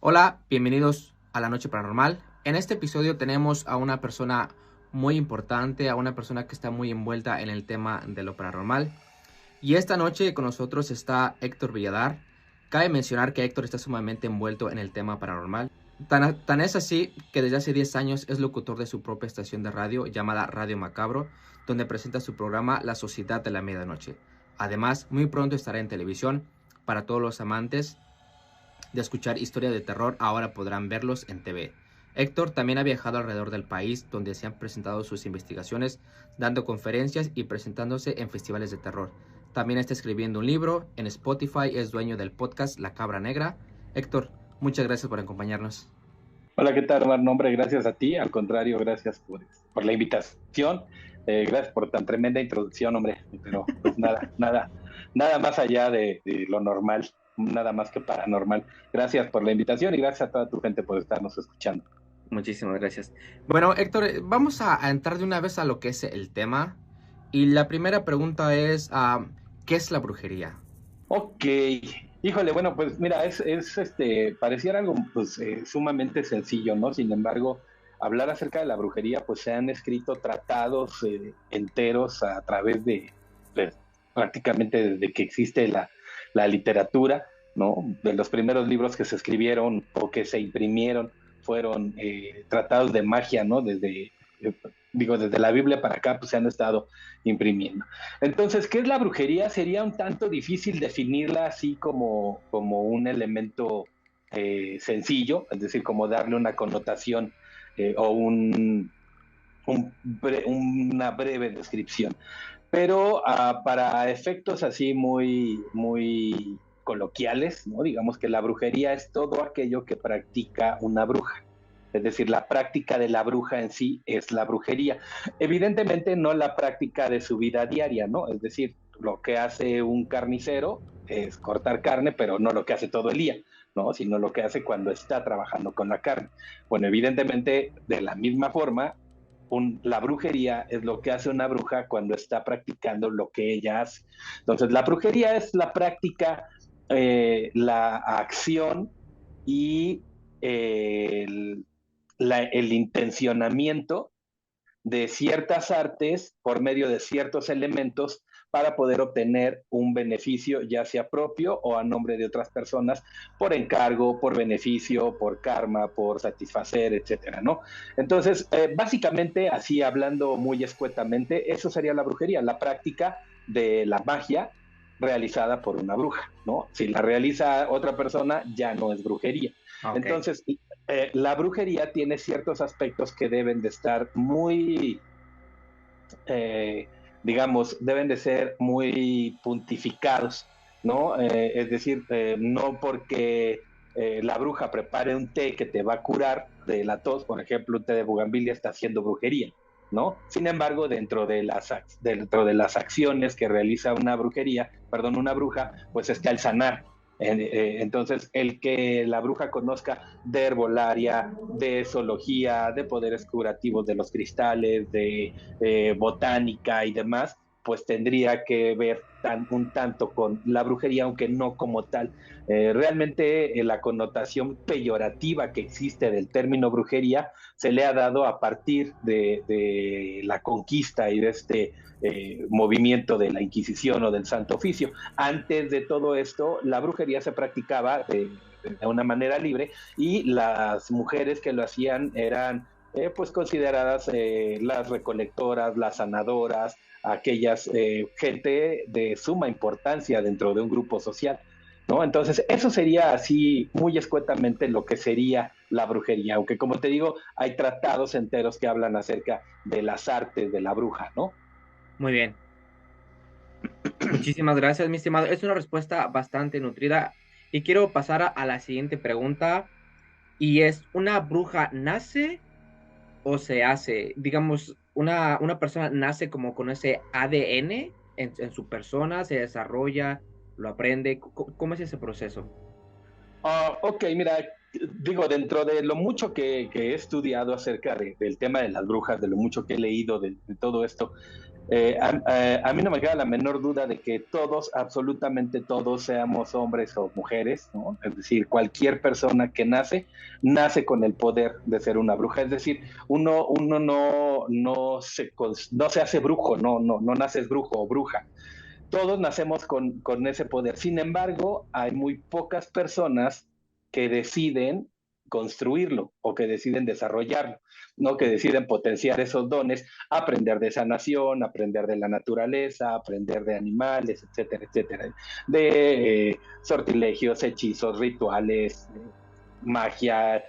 Hola, bienvenidos a La Noche Paranormal. En este episodio tenemos a una persona muy importante, a una persona que está muy envuelta en el tema de lo paranormal. Y esta noche con nosotros está Héctor Villadar. Cabe mencionar que Héctor está sumamente envuelto en el tema paranormal. Tan es así que desde hace 10 años es locutor de su propia estación de radio llamada Radio Macabro, donde presenta su programa La Sociedad de la Medianoche. Además, muy pronto estará en televisión. Para todos los amantes de escuchar historias de terror, ahora podrán verlos en TV. Héctor también ha viajado alrededor del país, donde se han presentado sus investigaciones, dando conferencias y presentándose en festivales de terror. También está escribiendo un libro, en Spotify es dueño del podcast La Cabra Negra. Héctor, muchas gracias por acompañarnos. Hola, ¿qué tal, Omar? No, hombre, gracias a ti. Al contrario, gracias por la invitación. Gracias por tan tremenda introducción, hombre. Pero pues nada más allá de lo normal, nada más que paranormal. Gracias por la invitación y gracias a toda tu gente por estarnos escuchando. Muchísimas gracias. Bueno, Héctor, vamos a entrar de una vez a lo que es el tema. Y la primera pregunta es, ¿qué es la brujería? Ok, híjole, bueno, pues mira, pareciera algo pues sumamente sencillo, ¿no? Sin embargo, hablar acerca de la brujería, pues se han escrito tratados enteros a través de prácticamente desde que existe la literatura, ¿no? De los primeros libros que se escribieron o que se imprimieron fueron tratados de magia, ¿no? Desde la Biblia para acá, pues se han estado imprimiendo. Entonces, ¿qué es la brujería? Sería un tanto difícil definirla así como un elemento sencillo, es decir, como darle una connotación o una breve descripción. Pero para efectos así muy coloquiales, ¿no? Digamos que la brujería es todo aquello que practica una bruja. Es decir, la práctica de la bruja en sí es la brujería. Evidentemente no la práctica de su vida diaria, ¿no? Es decir, lo que hace un carnicero es cortar carne, pero no lo que hace todo el día, ¿no? Sino lo que hace cuando está trabajando con la carne. Bueno, evidentemente, de la misma forma, la brujería es lo que hace una bruja cuando está practicando lo que ella hace. Entonces, la brujería es la práctica, la acción y el intencionamiento de ciertas artes por medio de ciertos elementos para poder obtener un beneficio, ya sea propio o a nombre de otras personas, por encargo, por beneficio, por karma, por satisfacer, etcétera, ¿no? Entonces, básicamente, así hablando muy escuetamente, eso sería la brujería, la práctica de la magia realizada por una bruja, ¿no? Si la realiza otra persona, ya no es brujería. Ok. Entonces, la brujería tiene ciertos aspectos que deben de estar muy, eh, digamos, deben de ser muy puntificados, ¿no? Es decir, no porque la bruja prepare un té que te va a curar de la tos, por ejemplo, un té de bugambilia está haciendo brujería, ¿no? Sin embargo, dentro de las acciones que realiza una bruja, pues está el sanar. Entonces, el que la bruja conozca de herbolaria, de zoología, de poderes curativos de los cristales, de botánica y demás, pues tendría que ver un tanto con la brujería, aunque no como tal. Realmente la connotación peyorativa que existe del término brujería se le ha dado a partir de la conquista y de este movimiento de la Inquisición o del Santo Oficio. Antes de todo esto, la brujería se practicaba de una manera libre y las mujeres que lo hacían eran pues consideradas las recolectoras, las sanadoras, aquellas gente de suma importancia dentro de un grupo social, ¿no? Entonces, eso sería así muy escuetamente lo que sería la brujería, aunque como te digo, hay tratados enteros que hablan acerca de las artes de la bruja, ¿no? Muy bien. Muchísimas gracias, mi estimado. Es una respuesta bastante nutrida. Y quiero pasar a la siguiente pregunta. Y es, ¿una bruja nace o se hace? Digamos, una persona nace como con ese ADN en su persona, se desarrolla, lo aprende. ¿Cómo es ese proceso? Ok, mira, digo, dentro de lo mucho que he estudiado acerca del tema de las brujas, de lo mucho que he leído de todo esto, A mí no me queda la menor duda de que todos, absolutamente todos, seamos hombres o mujeres, ¿no? Es decir, cualquier persona que nace con el poder de ser una bruja. Es decir, uno no se hace brujo, no naces brujo o bruja. Todos nacemos con ese poder. Sin embargo, hay muy pocas personas que deciden construirlo o que deciden desarrollarlo, no que deciden potenciar esos dones, aprender de sanación, aprender de la naturaleza, aprender de animales, etcétera, etcétera, de sortilegios, hechizos, rituales, magia,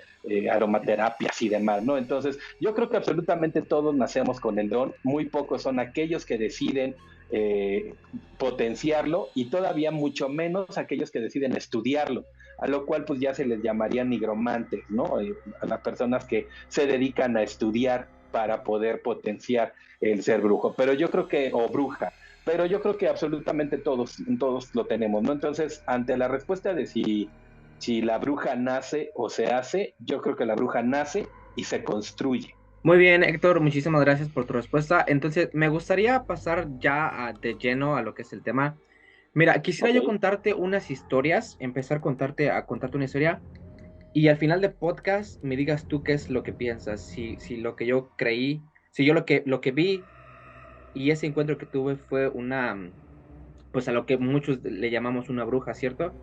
aromaterapias y demás, ¿no? Entonces, yo creo que absolutamente todos nacemos con el don, muy pocos son aquellos que deciden eh, potenciarlo y todavía mucho menos aquellos que deciden estudiarlo, a lo cual pues ya se les llamaría nigromantes, ¿no? A las personas que se dedican a estudiar para poder potenciar el ser brujo, pero yo creo que, o bruja, pero yo creo que absolutamente todos lo tenemos, ¿no? Entonces, ante la respuesta de si la bruja nace o se hace, yo creo que la bruja nace y se construye. Muy bien, Héctor, muchísimas gracias por tu respuesta. Entonces, me gustaría pasar ya de lleno a lo que es el tema. Mira, quisiera Ok, yo contarte unas historias, empezar a contarte una historia y al final del podcast me digas tú qué es lo que piensas, si lo que yo creí, si yo lo que vi y ese encuentro que tuve fue pues a lo que muchos le llamamos una bruja, ¿cierto?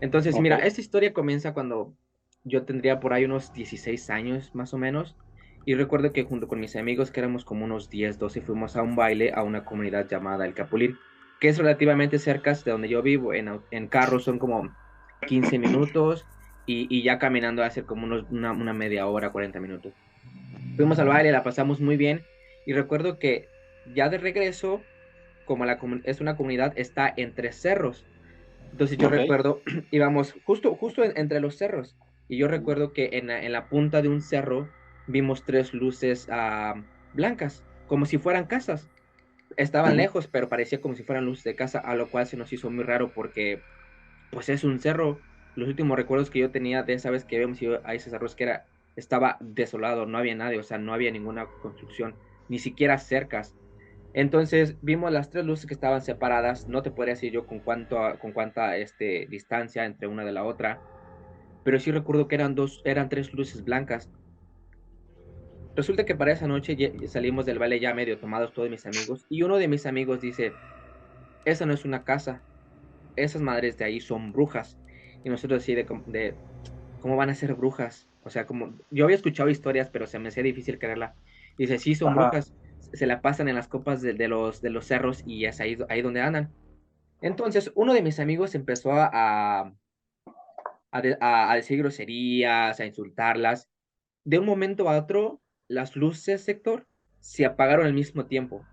Entonces, ok, mira, esta historia comienza cuando yo tendría por ahí unos 16 años más o menos. Y recuerdo que junto con mis amigos, que éramos como unos 10 12 fuimos a un baile a una comunidad llamada El Capulín, que es relativamente cerca de donde yo vivo. En carro son como 15 minutos y ya caminando hace como una media hora, 40 minutos. Fuimos al baile, la pasamos muy bien y recuerdo que ya de regreso, como es una comunidad, está entre cerros. Entonces yo ok. recuerdo, íbamos justo entre los cerros y yo recuerdo que en la punta de un cerro vimos tres luces blancas, como si fueran casas. Estaban Ujú. lejos, pero parecía como si fueran luces de casa, a lo cual se nos hizo muy raro porque pues es un cerro. Los últimos recuerdos que yo tenía de esa vez que habíamos ido a ese cerro es que estaba desolado, no había nadie, o sea, no había ninguna construcción, ni siquiera cercas. Entonces vimos las tres luces que estaban separadas, no te podría decir yo con cuánta distancia entre una de la otra, pero sí recuerdo que eran tres luces blancas. Resulta que para esa noche salimos del baile ya medio tomados todos mis amigos y uno de mis amigos dice, esa no es una casa, esas madres de ahí son brujas. Y nosotros así de ¿cómo van a ser brujas? O sea, como yo había escuchado historias, pero se me hacía difícil creerla. Dice, sí, son Ajá. brujas, se la pasan en las copas de los cerros y es ahí donde andan. Entonces, uno de mis amigos empezó a decir groserías, a insultarlas. De un momento a otro, las luces, sector, se apagaron al mismo tiempo,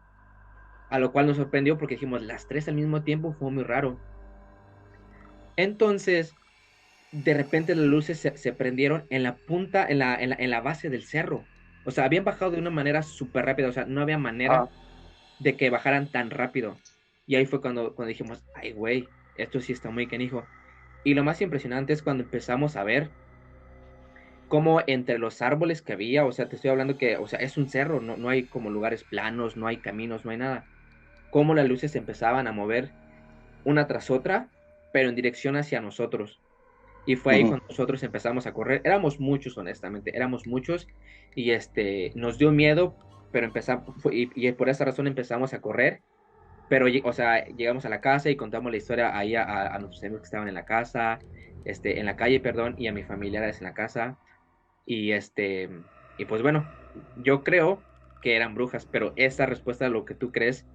a lo cual nos sorprendió porque dijimos, las tres al mismo tiempo fue muy raro. Entonces, de repente las luces se prendieron en la punta, en la base del cerro. O sea, habían bajado de una manera súper rápida, o sea, no había manera Ajá. de que bajaran tan rápido. Y ahí fue cuando dijimos, ay, güey, esto sí está muy canijo. Y lo más impresionante es cuando empezamos a ver cómo entre los árboles que había, o sea, te estoy hablando que, o sea, es un cerro, no hay como lugares planos, no hay caminos, no hay nada. Cómo las luces se empezaban a mover una tras otra, pero en dirección hacia nosotros. Y fue ahí Ujú. cuando nosotros empezamos a correr. Éramos muchos, honestamente, éramos muchos. Y nos dio miedo, pero y por esa razón empezamos a correr. Pero, o sea, llegamos a la casa y contamos la historia ahí a nuestros amigos que estaban en la casa, en la calle, perdón, y a mis familiares en la casa. Y y pues bueno, yo creo que eran brujas, pero esa respuesta, lo que tú crees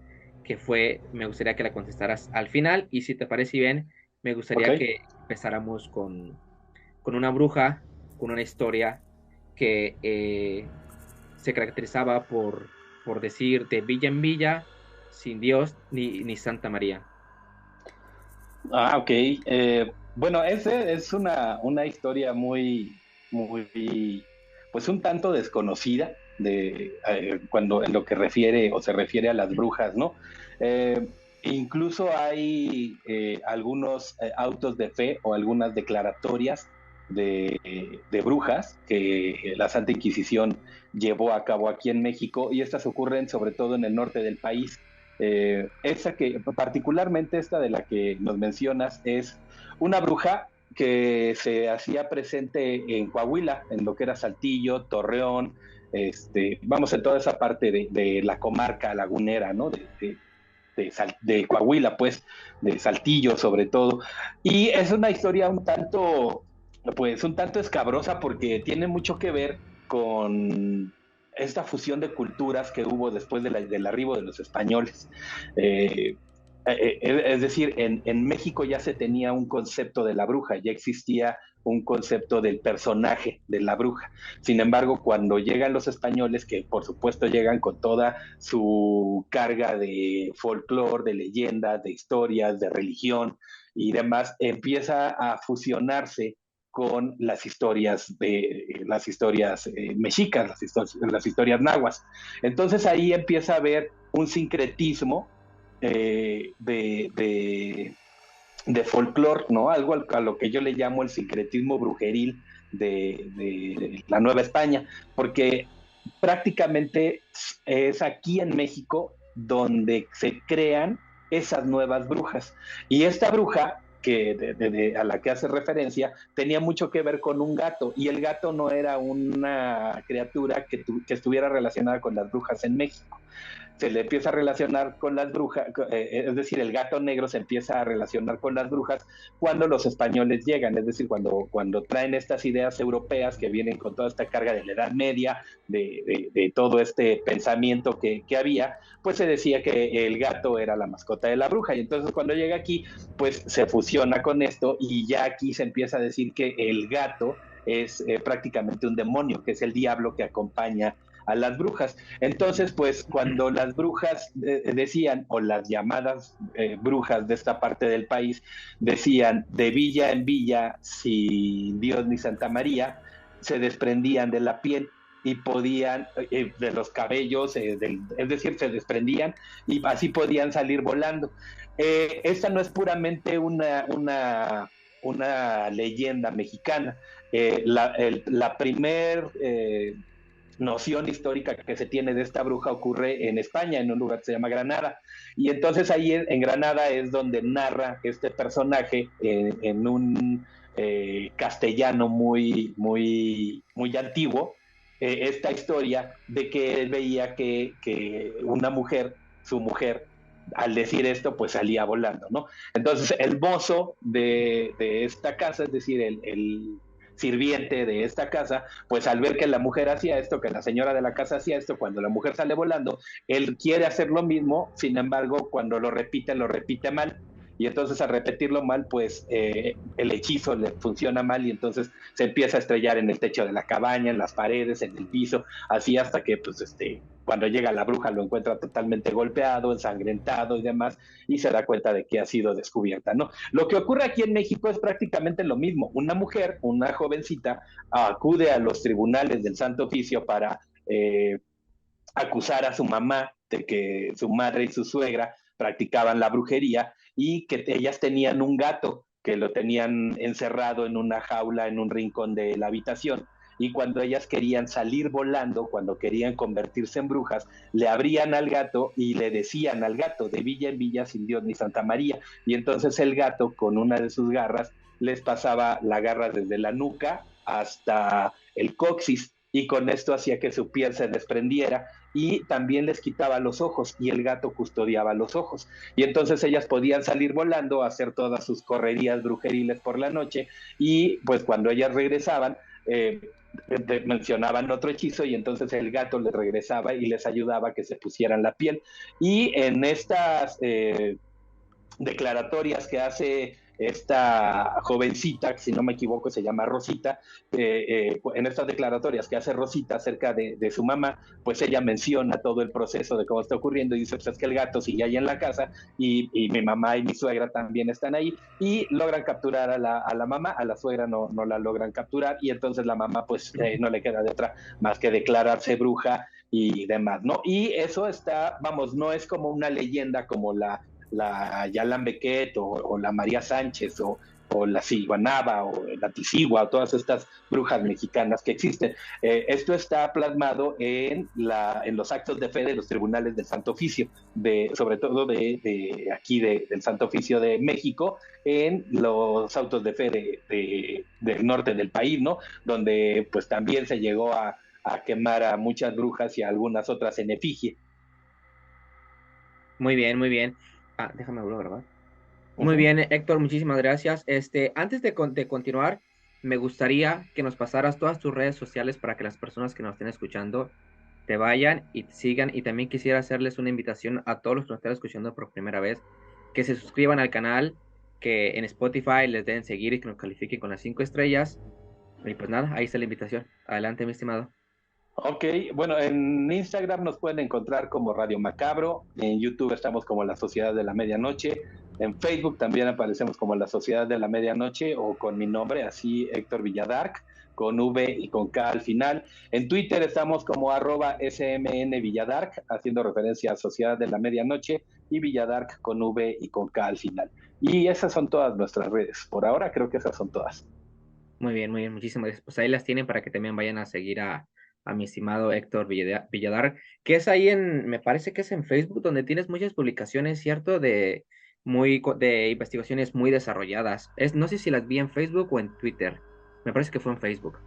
que fue, me gustaría que la contestaras al final. Y si te parece bien, me Ok. gustaría que empezáramos con una bruja, con una historia que se caracterizaba por decir de villa en villa, sin Dios ni Santa María. Ah, ok. Bueno, ese es una historia muy, pues un tanto desconocida de cuando en lo que refiere o se refiere a las brujas, ¿no? Eh, Incluso hay algunos autos de fe o algunas declaratorias de brujas que la Santa Inquisición llevó a cabo aquí en México y estas ocurren sobre todo en el norte del país. Esa que, particularmente esta de la que nos mencionas, es una bruja que se hacía presente en Coahuila, en lo que era Saltillo, Torreón, vamos, en toda esa parte de la comarca lagunera, ¿no? De Coahuila, pues, de Saltillo sobre todo. Y es una historia un tanto, pues, un tanto escabrosa porque tiene mucho que ver con esta fusión de culturas que hubo después del arribo de los españoles. Eh, es decir, en México ya se tenía un concepto de la bruja, ya existía un concepto del personaje de la bruja. Sin embargo, cuando llegan los españoles, que por supuesto llegan con toda su carga de folclore, de leyendas, de historias, de religión y demás, empieza a fusionarse con las historias mexicas, las historias nahuas. Entonces ahí empieza a haber un sincretismo de folclore, ¿no? Algo a lo que yo le llamo el sincretismo brujeril de la Nueva España, porque prácticamente es aquí en México donde se crean esas nuevas brujas. Y esta bruja a la que hace referencia tenía mucho que ver con un gato, y el gato no era una criatura que estuviera relacionada con las brujas en México. Se le empieza a relacionar con las brujas, es decir, el gato negro se empieza a relacionar con las brujas cuando los españoles llegan, es decir, cuando traen estas ideas europeas que vienen con toda esta carga de la Edad Media, de todo este pensamiento que había, pues se decía que el gato era la mascota de la bruja, y entonces cuando llega aquí, pues se fusiona con esto, y ya aquí se empieza a decir que el gato es prácticamente un demonio, que es el diablo que acompaña a las brujas. Entonces, pues cuando las brujas decían, o las llamadas brujas de esta parte del país, decían de villa en villa, sin Dios ni Santa María, se desprendían de la piel y podían, de los cabellos, es decir, se desprendían y así podían salir volando. Esta no es puramente una leyenda mexicana. La primer noción histórica que se tiene de esta bruja ocurre en España, en un lugar que se llama Granada. Y entonces ahí en Granada es donde narra este personaje en un castellano muy antiguo, esta historia de que él veía que una mujer, su mujer, al decir esto, pues salía volando, ¿no? Entonces el mozo de esta casa, es decir, el sirviente de esta casa, pues al ver que la mujer hacía esto, que la señora de la casa hacía esto, cuando la mujer sale volando, él quiere hacer lo mismo, sin embargo, cuando lo repite mal, y entonces al repetirlo mal, pues el hechizo le funciona mal, y entonces se empieza a estrellar en el techo de la cabaña, en las paredes, en el piso, así hasta que pues cuando llega la bruja lo encuentra totalmente golpeado, ensangrentado y demás, y se da cuenta de que ha sido descubierta, ¿no? Lo que ocurre aquí en México es prácticamente lo mismo. Una mujer, una jovencita, acude a los tribunales del Santo Oficio para acusar a su mamá de que su madre y su suegra practicaban la brujería y que ellas tenían un gato que lo tenían encerrado en una jaula en un rincón de la habitación, y cuando ellas querían salir volando, cuando querían convertirse en brujas, le abrían al gato y le decían al gato de villa en villa, sin Dios ni Santa María, y entonces el gato con una de sus garras les pasaba la garra desde la nuca hasta el coxis, y con esto hacía que su piel se desprendiera, y también les quitaba los ojos, y el gato custodiaba los ojos, y entonces ellas podían salir volando a hacer todas sus correrías brujeriles por la noche, y pues cuando ellas regresaban, mencionaban otro hechizo, y entonces el gato les regresaba y les ayudaba a que se pusieran la piel. Y en estas declaratorias que hace esta jovencita, que si no me equivoco se llama Rosita, en estas declaratorias que hace Rosita acerca de su mamá, pues ella menciona todo el proceso de cómo está ocurriendo, y dice, pues es que el gato sigue ahí en la casa, y mi mamá y mi suegra también están ahí, y logran capturar a la mamá, a la suegra no la logran capturar, y entonces la mamá pues no le queda de otra más que declararse bruja y demás, ¿no? Y eso está, vamos, no es como una leyenda como la Yalan Bequet o la María Sánchez, o la Ciguanaba o la Tizigua, o todas estas brujas mexicanas que existen. Esto está plasmado en los actos de fe de los tribunales del Santo Oficio, sobre todo del Santo Oficio de México, en los autos de fe del norte del país, ¿no? Donde pues también se llegó a quemar a muchas brujas y a algunas otras en efigie. Muy bien, muy bien. Déjame volver a grabar. Muy Uh-huh. bien, Héctor, muchísimas gracias. Antes de continuar, me gustaría que nos pasaras todas tus redes sociales para que las personas que nos estén escuchando te vayan y te sigan. Y también quisiera hacerles una invitación a todos los que nos están escuchando por primera vez, que se suscriban al canal, que en Spotify les den seguir y que nos califiquen con las 5 estrellas. Y pues nada, ahí está la invitación. Adelante, mi estimado. Ok, bueno, en Instagram nos pueden encontrar como Radio Macabro, en YouTube estamos como La Sociedad de la Medianoche, en Facebook también aparecemos como La Sociedad de la Medianoche o con mi nombre, así Héctor Villadark, con V y con K al final. En Twitter estamos como @SMN Villadark, haciendo referencia a Sociedad de la Medianoche, y Villadark con V y con K al final. Y esas son todas nuestras redes. Por ahora creo que esas son todas. Muy bien, muchísimas gracias. Pues ahí las tienen para que también vayan a seguir a mi estimado Héctor Villadar, que es ahí me parece que es en Facebook, donde tienes muchas publicaciones, ¿cierto? De investigaciones muy desarrolladas. No sé si las vi en Facebook o en Twitter. Me parece que fue en Facebook.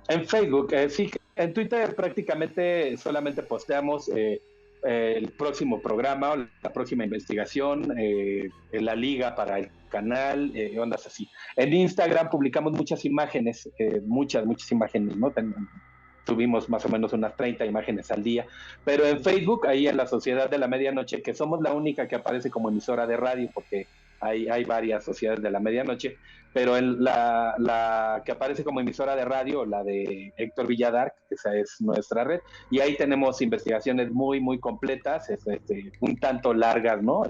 En Facebook, sí, en Twitter prácticamente solamente posteamos el próximo programa, la próxima investigación, la liga para el canal, ondas así. En Instagram publicamos muchas imágenes, muchas imágenes, ¿no? Subimos más o menos unas 30 imágenes al día, pero en Facebook, ahí en la Sociedad de la Medianoche, que somos la única que aparece como emisora de radio, porque hay varias sociedades de la medianoche, pero la que aparece como emisora de radio, la de Héctor Villadark, esa es nuestra red, y ahí tenemos investigaciones muy completas, un tanto largas, ¿no?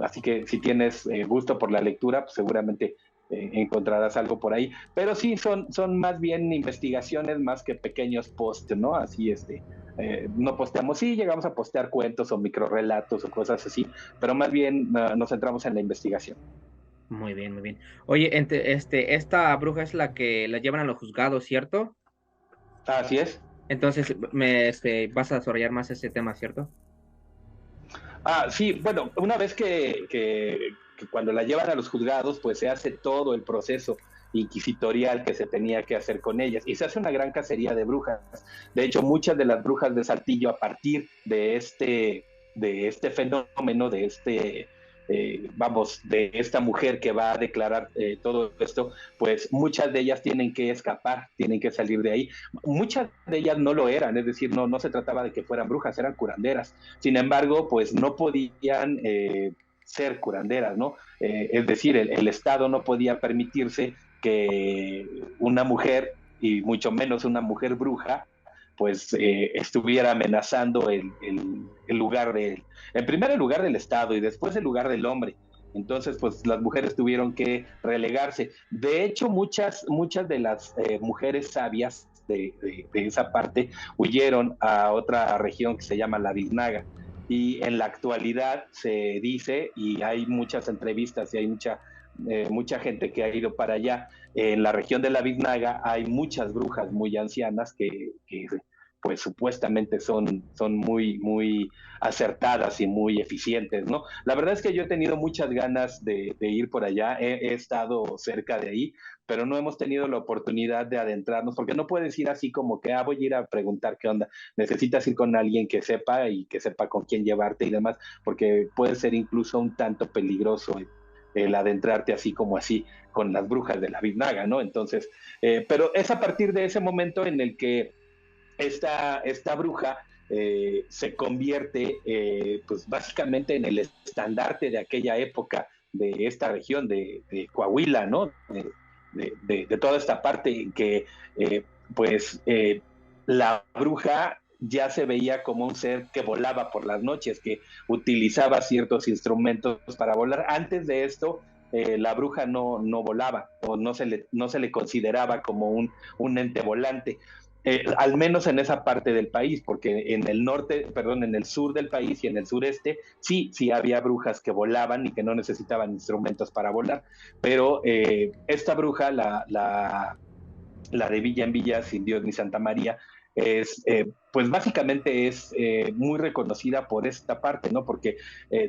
Así que si tienes gusto por la lectura, pues seguramente encontrarás algo por ahí. Pero sí, son más bien investigaciones más que pequeños posts, ¿no? Así, no posteamos, sí, llegamos a postear cuentos o microrelatos o cosas así, pero más bien nos centramos en la investigación. Muy bien, muy bien. Oye, esta bruja es la que la llevan a los juzgados, ¿cierto? Así es. Entonces, vas a desarrollar más ese tema, ¿cierto? Sí, bueno, una vez que cuando la llevan a los juzgados, pues se hace todo el proceso inquisitorial que se tenía que hacer con ellas y se hace una gran cacería de brujas. De hecho, muchas de las brujas de Saltillo, a partir de este fenómeno, de esta mujer que va a declarar todo esto, pues muchas de ellas tienen que escapar, tienen que salir de ahí. Muchas de ellas no lo eran, es decir, no se trataba de que fueran brujas, eran curanderas. Sin embargo, pues no podían ser curanderas, ¿no? Es decir, el Estado no podía permitirse que una mujer, y mucho menos una mujer bruja, pues estuviera amenazando el lugar en primer lugar del Estado y después el lugar del hombre. Entonces, pues las mujeres tuvieron que relegarse. De hecho, muchas de las mujeres sabias de esa parte huyeron a otra región que se llama la Biznaga. Y en la actualidad se dice, y hay muchas entrevistas y hay mucha gente que ha ido para allá, en la región de la Biznaga hay muchas brujas muy ancianas que pues supuestamente son muy acertadas y muy eficientes, ¿no? La verdad es que yo he tenido muchas ganas de ir por allá, he estado cerca de ahí, pero no hemos tenido la oportunidad de adentrarnos, porque no puedes ir así como que, voy a ir a preguntar qué onda, necesitas ir con alguien que sepa y que sepa con quién llevarte y demás, porque puede ser incluso un tanto peligroso el adentrarte así como así con las brujas de la Biznaga, ¿no? Entonces, pero es a partir de ese momento en el que esta bruja se convierte pues básicamente en el estandarte de aquella época de esta región de Coahuila, ¿no? De toda esta parte en que pues la bruja ya se veía como un ser que volaba por las noches, que utilizaba ciertos instrumentos para volar. Antes de esto, la bruja no volaba o no se le consideraba como un ente volante. al menos en esa parte del país, porque en el norte, perdón, en el sur del país y en el sureste, sí había brujas que volaban y que no necesitaban instrumentos para volar, pero esta bruja, la de Villa en Villa, sin Dios ni Santa María, pues básicamente es muy reconocida por esta parte, ¿no? Porque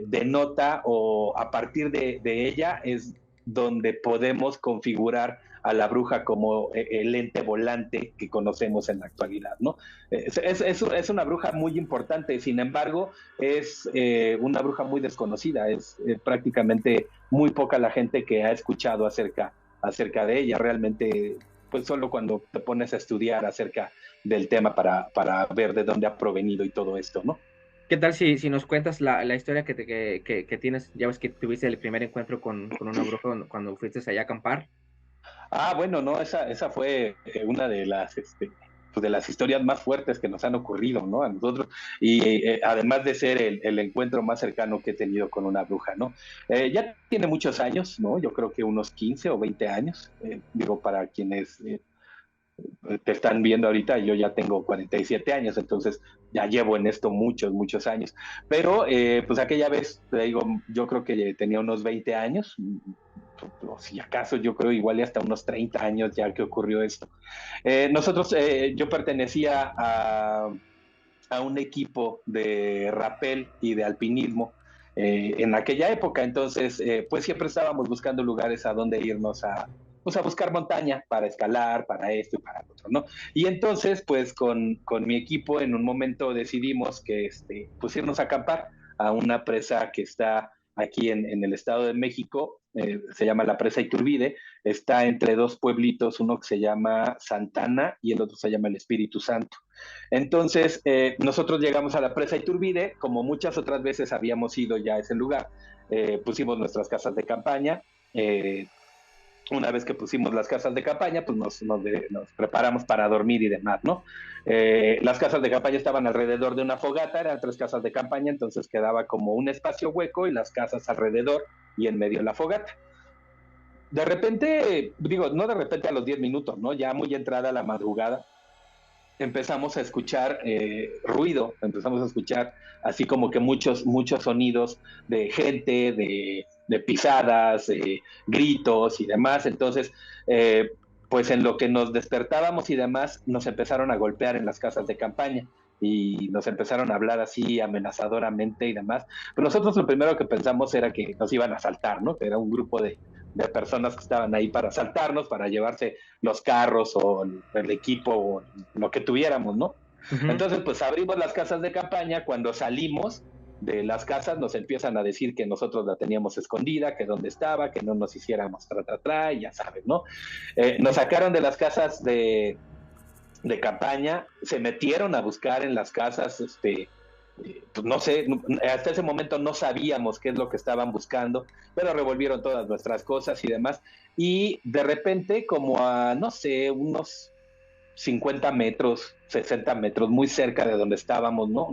denota o a partir de ella es donde podemos configurar a la bruja como el ente volante que conocemos en la actualidad, ¿no? Es una bruja muy importante, sin embargo, es una bruja muy desconocida, es prácticamente muy poca la gente que ha escuchado acerca de ella, realmente pues solo cuando te pones a estudiar acerca del tema para ver de dónde ha provenido y todo esto, ¿no? ¿Qué tal si nos cuentas la historia que tienes? Ya ves que tuviste el primer encuentro con una bruja cuando fuiste allá a acampar. Bueno, no, esa fue una pues de las historias más fuertes que nos han ocurrido, ¿no? A nosotros, y además de ser el encuentro más cercano que he tenido con una bruja, ¿no? Ya tiene muchos años, ¿no? Yo creo que unos 15 o 20 años, digo, para quienes te están viendo ahorita, yo ya tengo 47 años, entonces ya llevo en esto muchos años. Pero pues aquella vez, te digo, yo creo que tenía unos 20 años, o si acaso yo creo igual hasta unos 30 años ya que ocurrió esto. Yo pertenecía a un equipo de rappel y de alpinismo en aquella época, entonces pues siempre estábamos buscando lugares a donde irnos pues a buscar montaña para escalar, para esto y para lo otro, ¿no? Y entonces, pues con mi equipo en un momento decidimos que pues irnos a acampar a una presa que está aquí en el Estado de México, se llama la presa Iturbide, está entre dos pueblitos, uno que se llama Santana y el otro se llama el Espíritu Santo. Entonces, nosotros llegamos a la presa Iturbide, como muchas otras veces habíamos ido ya a ese lugar, pusimos nuestras casas de campaña, una vez que pusimos las casas de campaña, pues nos preparamos para dormir y demás, ¿no? Las casas de campaña estaban alrededor de una fogata, eran 3 casas de campaña, entonces quedaba como un espacio hueco y las casas alrededor y en medio la fogata. De repente, digo, no de repente a los 10 minutos, ¿no? Ya muy entrada la madrugada, empezamos a escuchar ruido, empezamos a escuchar así como que muchos sonidos de gente, de pisadas, gritos y demás. Entonces, pues en lo que nos despertábamos y demás, nos empezaron a golpear en las casas de campaña y nos empezaron a hablar así amenazadoramente y demás. Pero nosotros lo primero que pensamos era que nos iban a asaltar, ¿no? Que era un grupo de personas que estaban ahí para asaltarnos, para llevarse los carros o el equipo o lo que tuviéramos, ¿no? Uh-huh. Entonces, pues abrimos las casas de campaña, cuando salimos de las casas nos empiezan a decir que nosotros la teníamos escondida, que dónde estaba, que no nos hiciéramos y ya sabes, ¿no? Nos sacaron de las casas de campaña, se metieron a buscar en las casas, pues no sé, hasta ese momento no sabíamos qué es lo que estaban buscando, pero revolvieron todas nuestras cosas y demás, y de repente como a, no sé, unos 50 metros, 60 metros, muy cerca de donde estábamos, ¿no?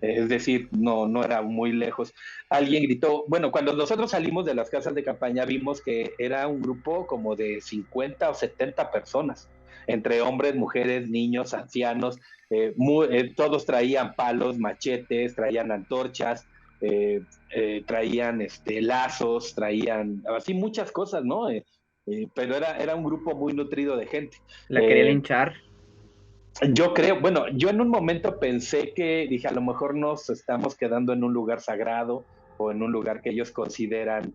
Es decir, no era muy lejos. Alguien gritó, bueno, cuando nosotros salimos de las casas de campaña vimos que era un grupo como de 50 o 70 personas, entre hombres, mujeres, niños, ancianos, todos traían palos, machetes, traían antorchas, traían lazos, traían así muchas cosas, ¿no? Pero era un grupo muy nutrido de gente. La quería Eh, linchar. yo creo, bueno, yo en un momento pensé que, dije, a lo mejor nos estamos quedando en un lugar sagrado o en un lugar que ellos consideran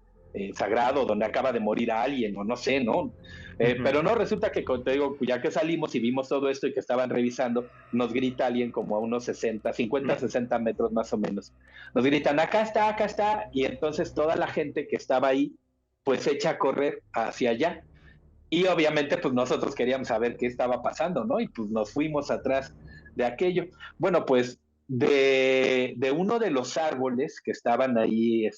sagrado, donde acaba de morir alguien, o no sé, ¿no? Uh-huh. Pero no, resulta que, te digo, ya que salimos y vimos todo esto y que estaban revisando, nos grita alguien como a unos 50, 60 metros más o menos. Nos gritan, acá está, y entonces toda la gente que estaba ahí, pues echa a correr hacia allá. Y obviamente, pues nosotros queríamos saber qué estaba pasando, ¿no? Y pues nos fuimos atrás de aquello. Bueno, pues de uno de los árboles que estaban ahí,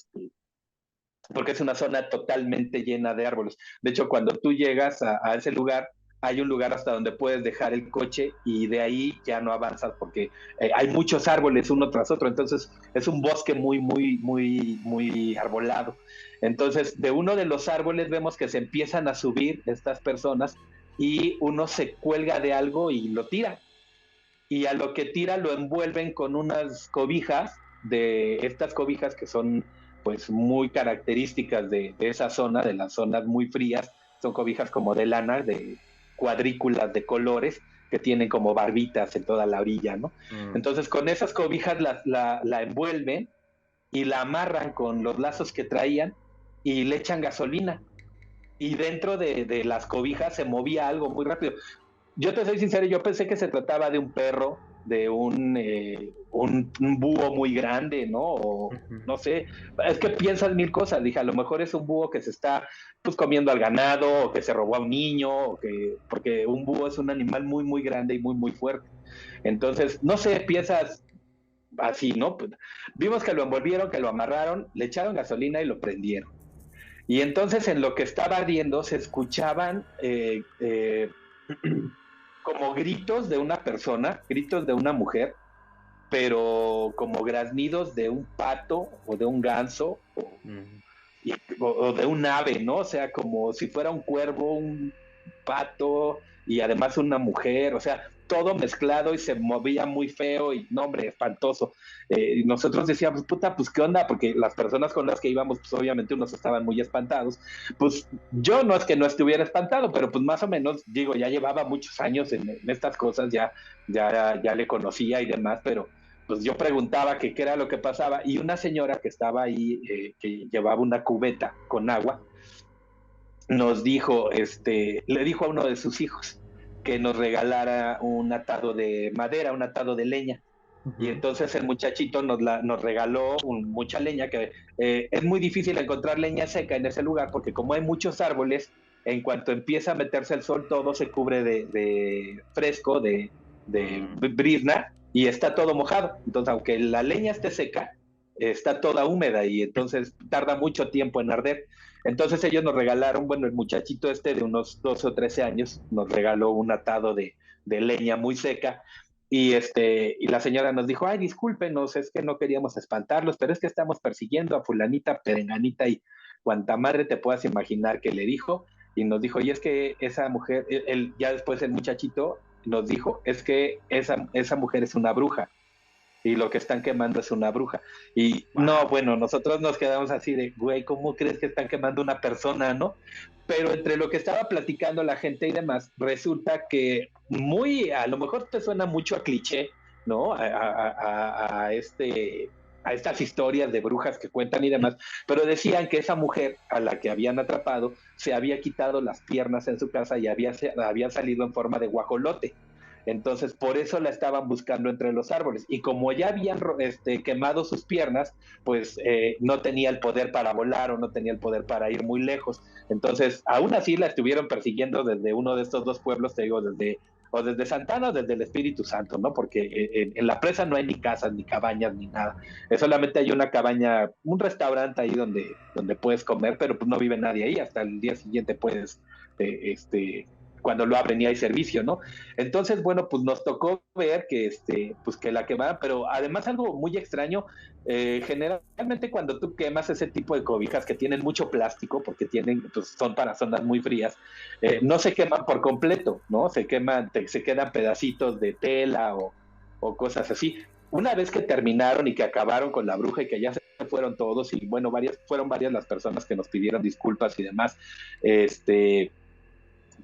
porque es una zona totalmente llena de árboles. De hecho, cuando tú llegas a ese lugar, hay un lugar hasta donde puedes dejar el coche y de ahí ya no avanzas porque hay muchos árboles uno tras otro, entonces es un bosque muy arbolado. Entonces, de uno de los árboles vemos que se empiezan a subir estas personas y uno se cuelga de algo y lo tira. Y a lo que tira lo envuelven con unas cobijas, de estas cobijas que son pues muy características de esa zona, de las zonas muy frías, son cobijas como de lana, de cuadrículas de colores que tienen como barbitas en toda la orilla, ¿no? Mm. Entonces con esas cobijas la envuelven y la amarran con los lazos que traían y le echan gasolina. Y dentro de las cobijas se movía algo muy rápido. Yo te soy sincero, yo pensé que se trataba de un perro, de un búho muy grande, ¿no? O Ujú. no sé, es que piensas mil cosas. Dije, a lo mejor es un búho que se está pues comiendo al ganado, o que se robó a un niño, porque un búho es un animal muy, muy grande y muy, muy fuerte. Entonces, no sé, piensas así, ¿no? Pues, vimos que lo envolvieron, que lo amarraron, le echaron gasolina y lo prendieron. Y entonces en lo que estaba ardiendo se escuchaban como gritos de una persona, gritos de una mujer, pero como graznidos de un pato o de un ganso Mm. o de un ave, ¿no? O sea, como si fuera un cuervo, un pato y además una mujer, o sea, todo mezclado y se movía muy feo y, no, hombre, espantoso. Y nosotros decíamos, puta, pues, ¿qué onda? Porque las personas con las que íbamos, pues, obviamente unos estaban muy espantados. Pues, yo no es que no estuviera espantado, pero pues más o menos, digo, ya llevaba muchos años en estas cosas, ya le conocía y demás, pero pues yo preguntaba que qué era lo que pasaba y una señora que estaba ahí, que llevaba una cubeta con agua, nos dijo, le dijo a uno de sus hijos que nos regalara un atado de madera, un atado de leña. Y Ujú. entonces el muchachito nos regaló mucha leña, que es muy difícil encontrar leña seca en ese lugar, porque como hay muchos árboles, en cuanto empieza a meterse el sol, todo se cubre de fresco, de Mm. brizna, y está todo mojado. Entonces, aunque la leña esté seca, está toda húmeda y entonces tarda mucho tiempo en arder. Entonces ellos nos regalaron, bueno, el muchachito de unos 12 o 13 años nos regaló un atado de leña muy seca y la señora nos dijo, ay, discúlpenos, es que no queríamos espantarlos, pero es que estamos persiguiendo a fulanita, perenganita y cuanta madre te puedas imaginar que le dijo. Y nos dijo, y es que esa mujer, ya después el muchachito nos dijo, es que esa mujer es una bruja y lo que están quemando es una bruja. Y no, Wow. bueno, nosotros nos quedamos así de, güey, ¿cómo crees que están quemando una persona, no? Pero entre lo que estaba platicando la gente y demás, resulta que a lo mejor te suena mucho a cliché, ¿no? A estas historias de brujas que cuentan y demás, pero decían que esa mujer a la que habían atrapado se había quitado las piernas en su casa y había salido en forma de guajolote. Entonces, por eso la estaban buscando entre los árboles. Y como ya habían quemado sus piernas, pues no tenía el poder para volar o no tenía el poder para ir muy lejos. Entonces, aún así la estuvieron persiguiendo desde uno de estos dos pueblos, te digo, desde Santana o desde el Espíritu Santo, ¿no? Porque en la presa no hay ni casas, ni cabañas, ni nada. Solamente hay una cabaña, un restaurante ahí donde puedes comer, pero pues no vive nadie ahí. Hasta el día siguiente puedes, cuando lo abren y hay servicio, ¿no? Entonces, bueno, pues nos tocó ver pues que la quemaban, pero además algo muy extraño, generalmente cuando tú quemas ese tipo de cobijas que tienen mucho plástico, porque pues son para zonas muy frías, no se queman por completo, ¿no? Se quedan pedacitos de tela o cosas así. Una vez que terminaron y que acabaron con la bruja y que ya se fueron todos, y bueno, fueron varias las personas que nos pidieron disculpas y demás,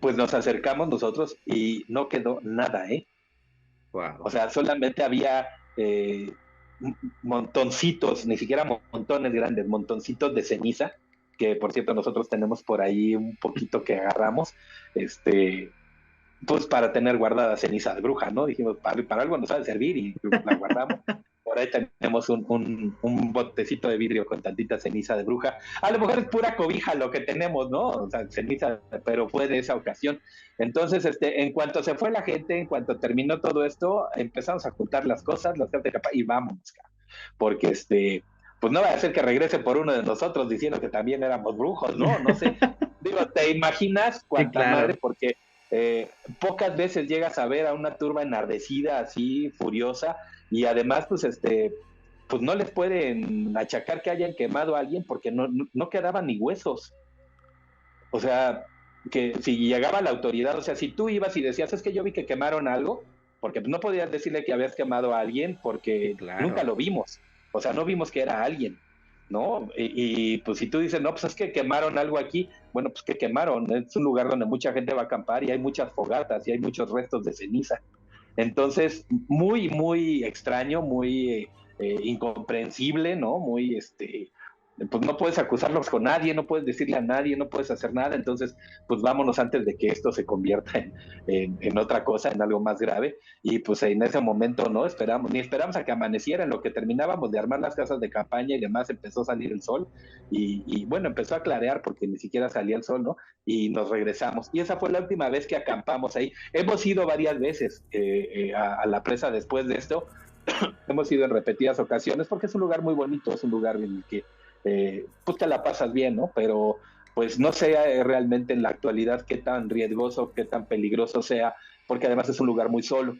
pues nos acercamos nosotros y no quedó nada, ¿eh? O Wow. sea, solamente había montoncitos, ni siquiera montones grandes, montoncitos de ceniza, que por cierto nosotros tenemos por ahí un poquito que agarramos, este, pues para tener guardada ceniza de bruja, ¿no? Dijimos, para algo nos ha de servir y la guardamos. Por ahí tenemos un botecito de vidrio con tantita ceniza de bruja. A lo mejor es pura cobija lo que tenemos, ¿no? O sea, ceniza, pero fue de esa ocasión. Entonces, en cuanto se fue la gente, en cuanto terminó todo esto, empezamos a juntar las cosas, las cartas de capa y vámonos, porque pues no va a ser que regrese por uno de nosotros diciendo que también éramos brujos, ¿no? No sé. Digo, ¿te imaginas Sí, cuánta madre? claro. Porque pocas veces llegas a ver a una turba enardecida, así, furiosa, y además, pues no les pueden achacar que hayan quemado a alguien porque no quedaban ni huesos. O sea, que si llegaba la autoridad, o sea, si tú ibas y decías, es que yo vi que quemaron algo, porque no podías decirle que habías quemado a alguien Sí, porque nunca claro. lo vimos, o sea, no vimos que era alguien, ¿no? Pues si tú dices, no, pues es que quemaron algo aquí, bueno, pues que quemaron, es un lugar donde mucha gente va a acampar y hay muchas fogatas y hay muchos restos de ceniza. Entonces, muy, muy extraño, muy incomprensible, ¿no? Muy, pues no puedes acusarlos con nadie, no puedes decirle a nadie, no puedes hacer nada, entonces, pues vámonos antes de que esto se convierta en otra cosa, en algo más grave, y pues en ese momento no esperamos, ni esperamos a que amaneciera, en lo que terminábamos de armar las casas de campaña y demás, empezó a salir el sol, y bueno, empezó a clarear porque ni siquiera salía el sol, ¿no? Y nos regresamos, y esa fue la última vez que acampamos ahí. Hemos ido varias veces a la presa después de esto, hemos ido en repetidas ocasiones porque es un lugar muy bonito, es un lugar en el que pues te la pasas bien, ¿no? Pero pues no sé realmente en la actualidad qué tan riesgoso, qué tan peligroso sea, porque además es un lugar muy solo.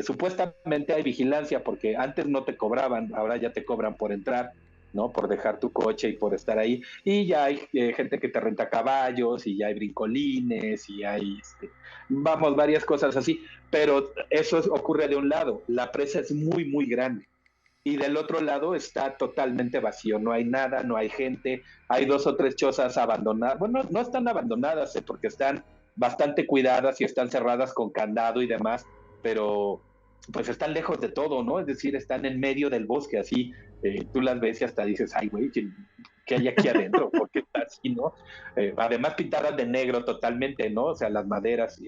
Supuestamente hay vigilancia porque antes no te cobraban, ahora ya te cobran por entrar, ¿no? Por dejar tu coche y por estar ahí. Y ya hay gente que te renta caballos y ya hay brincolines y hay, vamos, varias cosas así. Pero ocurre de un lado, la presa es muy, muy grande y del otro lado está totalmente vacío, no hay nada, no hay gente, hay dos o tres chozas abandonadas, bueno, no están abandonadas porque están bastante cuidadas y están cerradas con candado y demás, pero pues están lejos de todo, ¿no? Es decir, están en medio del bosque, así tú las ves y hasta dices, ay, güey, ¿qué hay aquí adentro? ¿Por qué está así, no? Además pintadas de negro totalmente, ¿no? O sea, las maderas,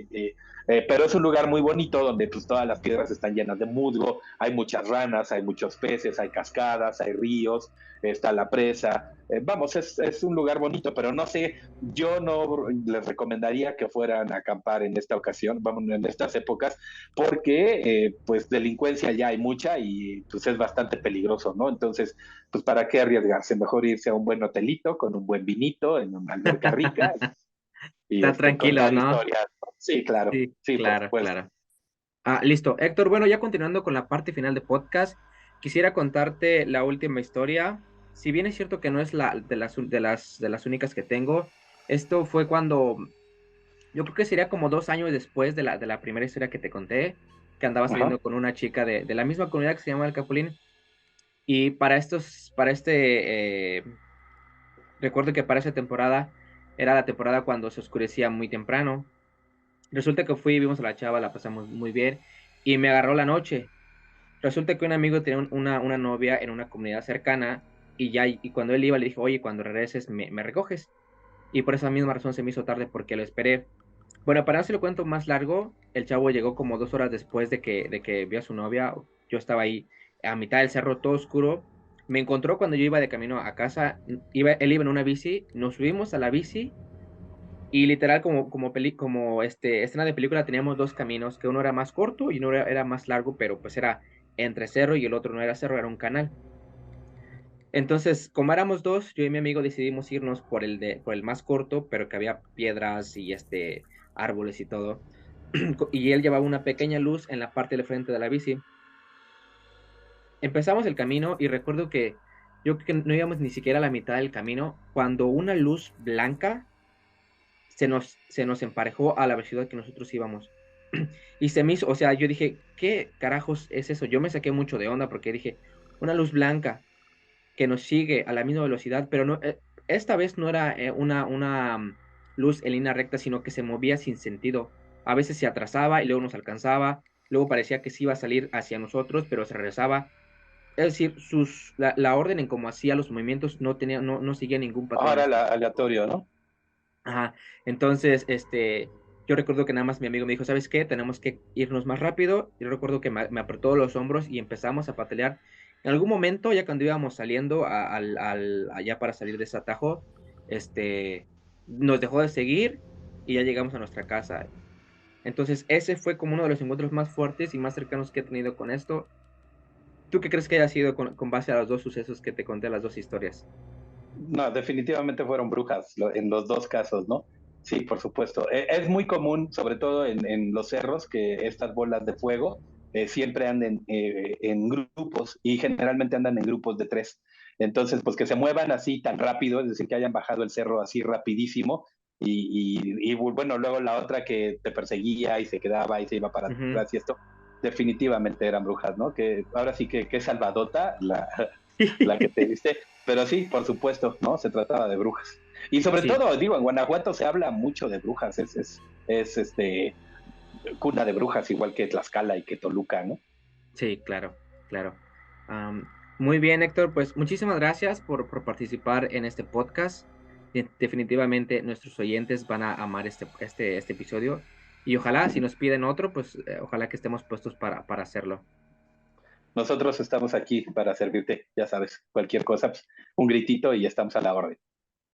pero es un lugar muy bonito donde pues todas las piedras están llenas de musgo, hay muchas ranas, hay muchos peces, hay cascadas, hay ríos, está la presa. Vamos, es un lugar bonito, pero no sé, yo no les recomendaría que fueran a acampar en esta ocasión, vamos, en estas épocas, porque pues delincuencia ya hay mucha y pues es bastante peligroso, ¿no? Entonces, pues para qué arriesgarse, mejor irse a un buen hotelito con un buen vinito en una alberca rica y Están tranquilos, contar ¿no? historias. Sí, claro, Sí, sí, por claro, supuesto. claro. Ah, listo. Héctor, bueno, ya continuando con la parte final de podcast, quisiera contarte la última historia. Si bien es cierto que no es la de las únicas que tengo, esto fue cuando, yo creo que sería como 2 años después de la primera historia que te conté, que andaba Ajá, saliendo con una chica de la misma comunidad que se llama El Capulín. Y recuerdo que para esa temporada era la temporada cuando se oscurecía muy temprano. Resulta que fui, vimos a la chava, la pasamos muy bien y me agarró la noche. Resulta que un amigo tenía una novia en una comunidad cercana y cuando él iba le dije, oye, cuando regreses me recoges. Y por esa misma razón se me hizo tarde porque lo esperé. Bueno, para no se lo cuento más largo, el chavo llegó como 2 horas después de que vio a su novia. Yo estaba ahí a mitad del cerro, todo oscuro. Me encontró cuando yo iba de camino a casa. Él iba en una bici, nos subimos a la bici y literal como escena de película teníamos dos caminos, que uno era más corto y uno era más largo, pero pues era entre cerro y el otro no era cerro, era un canal. Entonces, como éramos dos, yo y mi amigo decidimos irnos por el más corto, pero que había piedras y árboles y todo. Y él llevaba una pequeña luz en la parte del frente de la bici. Empezamos el camino y recuerdo que yo creo que no íbamos ni siquiera a la mitad del camino cuando una luz blanca se nos emparejó a la velocidad que nosotros íbamos. Y se me hizo, o sea, yo dije, ¿qué carajos es eso? Yo me saqué mucho de onda porque dije, una luz blanca que nos sigue a la misma velocidad, pero no, esta vez no era una luz en línea recta, sino que se movía sin sentido. A veces se atrasaba y luego nos alcanzaba, luego parecía que sí iba a salir hacia nosotros, pero se regresaba. Es decir, la orden en cómo hacía los movimientos no seguía ningún patrón. ahora aleatorio, ¿no? Ajá. Entonces, yo recuerdo que nada más mi amigo me dijo, ¿sabes qué? Tenemos que irnos más rápido. Yo recuerdo que me apretó los hombros y empezamos a patalear. En algún momento, ya cuando íbamos saliendo allá para salir de ese atajo, nos dejó de seguir y ya llegamos a nuestra casa. Entonces, ese fue como uno de los encuentros más fuertes y más cercanos que he tenido con esto. ¿Tú qué crees que haya sido con base a los dos sucesos que te conté, las dos historias? No, definitivamente fueron brujas en los dos casos, ¿no? Sí, por supuesto. Es muy común, sobre todo en los cerros, que estas bolas de fuego siempre anden en grupos y generalmente andan en grupos de tres. Entonces, pues que se muevan así tan rápido, es decir, que hayan bajado el cerro así rapidísimo, y bueno, luego la otra que te perseguía y se quedaba y se iba para Ujú. atrás y esto, definitivamente eran brujas, ¿no? Que ahora sí que salvadota la que te viste, pero sí, por supuesto, ¿no? Se trataba de brujas. Y sobre Sí, todo, digo, en Guanajuato se habla mucho de brujas, es cuna de brujas, igual que Tlaxcala y que Toluca, ¿no? sí, claro, claro. Am, Muy bien, Héctor, pues muchísimas gracias por participar en este podcast. Definitivamente nuestros oyentes van a amar este episodio y ojalá, si nos piden otro, pues ojalá que estemos puestos para hacerlo. Nosotros estamos aquí para servirte, ya sabes, cualquier cosa, pues, un gritito y estamos a la orden.